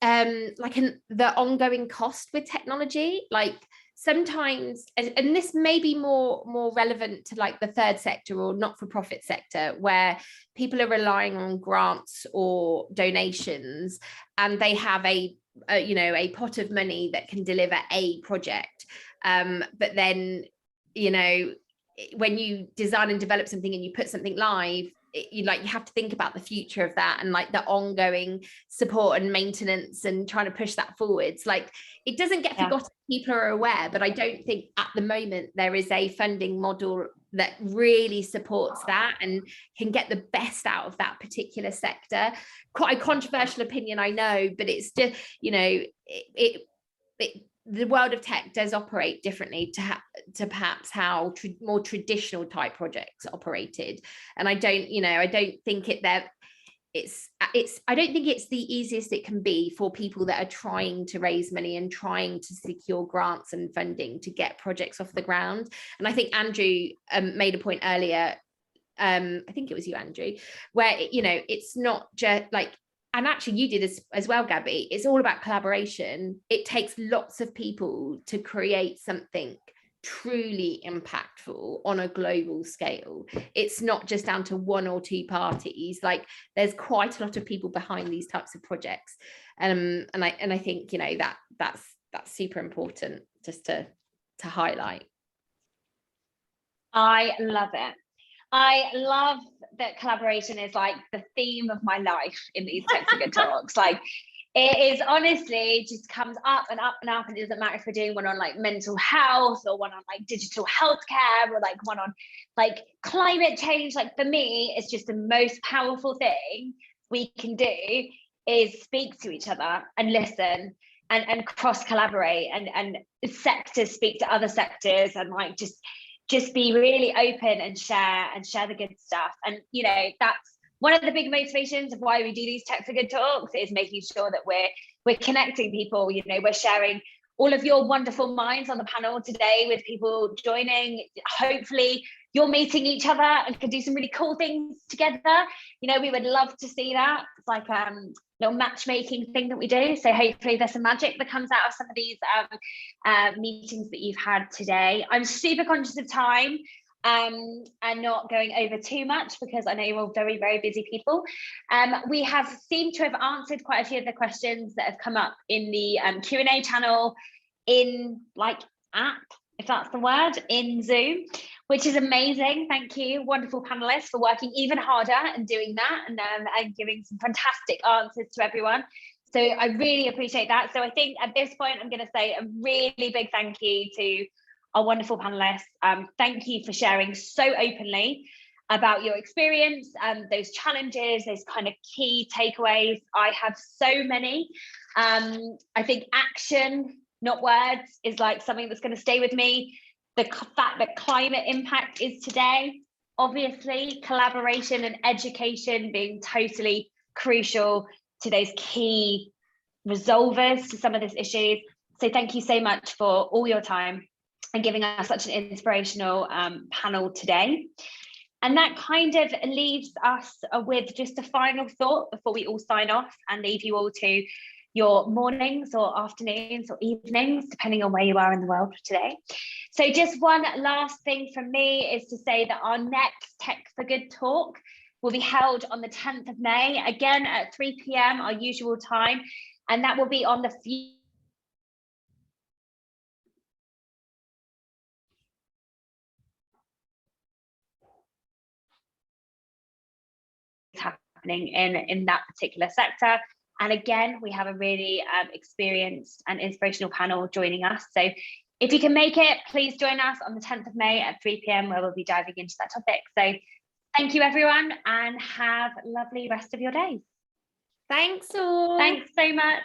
S2: ongoing cost with technology. Like sometimes, and this may be more relevant to like the third sector or not-for-profit sector, where people are relying on grants or donations, and they have a pot of money that can deliver a project. But then, when you design and develop something and you put something live, you have to think about the future of that and like the ongoing support and maintenance and trying to push that forwards. Like it doesn't get forgotten. People are aware, but I don't think at the moment there is a funding model that really supports that and can get the best out of that particular sector. Quite a controversial opinion, I know, but it's just, the world of tech does operate differently to perhaps how more traditional type projects operated. And I don't think I don't think it's the easiest it can be for people that are trying to raise money and trying to secure grants and funding to get projects off the ground. And I think Andrew made a point earlier, I think it was you, Andrew, where it's not just like, and actually you did as well, Gabby, it's all about collaboration. It takes lots of people to create something truly impactful on a global scale. It's not just down to one or two parties. Like there's quite a lot of people behind these types of projects. And I think, that's super important just to highlight.
S1: I love it. I love that collaboration is like the theme of my life in these Technical talks. Like it is honestly just comes up and up and up, and it doesn't matter if we're doing one on like mental health or one on like digital healthcare or like one on like climate change. Like for me, it's just the most powerful thing we can do is speak to each other and listen. and cross collaborate, and sectors speak to other sectors, and like just be really open and share the good stuff. And you know, that's one of the big motivations of why we do these Tech for Good talks, is making sure that we're connecting people. You know, we're sharing all of your wonderful minds on the panel today with people joining. Hopefully you're meeting each other and can do some really cool things together. You know, we would love to see that. It's like little matchmaking thing that we do. So hopefully there's some magic that comes out of some of these meetings that you've had today. I'm super conscious of time and not going over too much, because I know you're all very, very busy people. We have seemed to have answered quite a few of the questions that have come up in the Q&A channel in like app, if that's the word, in Zoom, which is amazing. Thank you, wonderful panelists, for working even harder and doing that, and giving some fantastic answers to everyone. So I really appreciate that. So I think at this point, I'm going to say a really big thank you to our wonderful panelists. Thank you for sharing so openly about your experience, those challenges, those kind of key takeaways. I have so many. I think action, not words, is like something that's going to stay with me. The fact that climate impact is today, obviously, collaboration and education being totally crucial to those key resolvers to some of these issues. So thank you so much for all your time and giving us such an inspirational panel today. And that kind of leaves us with just a final thought before we all sign off and leave you all to your mornings or afternoons or evenings, depending on where you are in the world today. So just one last thing from me is to say that our next Tech for Good talk will be held on the 10th of May, again at 3 p.m, our usual time, and that will be on the happening in that particular sector. And again, we have a really experienced and inspirational panel joining us. So if you can make it, please join us on the 10th of May at 3 p.m, where we'll be diving into that topic. So thank you, everyone, and have a lovely rest of your day.
S2: Thanks all.
S1: Thanks so much.